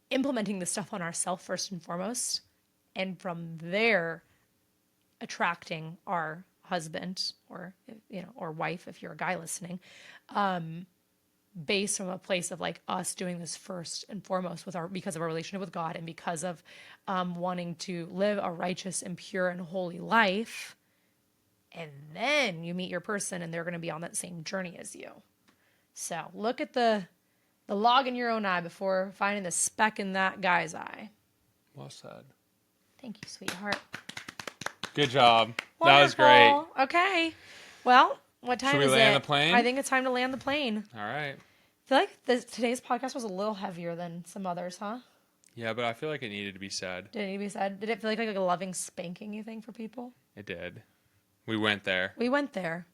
implementing this stuff on ourselves first and foremost, and from there attracting our husband or or wife if you're a guy listening, based from a place of like us doing this first and foremost because of our relationship with God and because of wanting to live a righteous and pure and holy life. And then you meet your person and they're going to be on that same journey as you. So look at the log in your own eye before finding the speck in that guy's eye. Well said. Thank you, sweetheart. Good job. Wonderful. That was great. Okay. Well, What time Should we is land it? the plane? I think it's time to land the plane. All right. I feel like today's podcast was a little heavier than some others, huh? Yeah, but I feel like it needed to be said. Did it need to be said? Did it feel like a loving spanking, you think, for people? It did. We went there. We went there.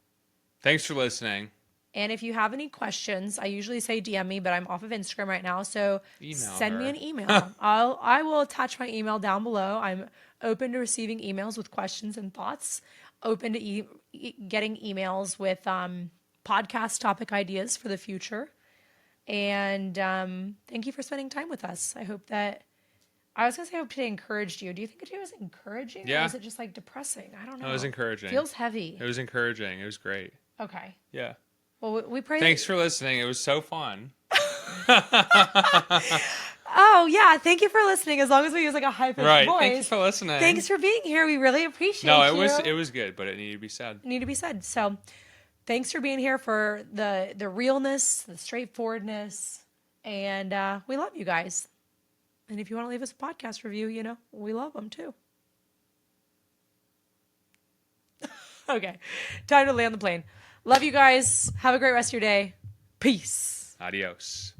Thanks for listening. And if you have any questions, I usually say DM me, but I'm off of Instagram right now, so send me an email. I will attach my email down below. I'm open to receiving emails with questions and thoughts. Open to getting emails with podcast topic ideas for the future. And thank you for spending time with us. I hope that I was gonna say I hope today encouraged you. Do you think today was encouraging? Yeah. Or was it just like depressing? I don't know. It was encouraging. Feels heavy. It was encouraging. It was great. Okay. Yeah. Well, we pray. Thanks for listening. It was so fun. Oh yeah, thank you for listening. As long as we use like a high pitched Right. voice. Thank you for listening. Thanks for being here. We really appreciate No, you. it was good, but it needed to be said. Need to be said. So, thanks for being here for the realness, the straightforwardness, and we love you guys. And if you want to leave us a podcast review, you know we love them too. Okay, time to land the plane. Love you guys. Have a great rest of your day. Peace. Adios.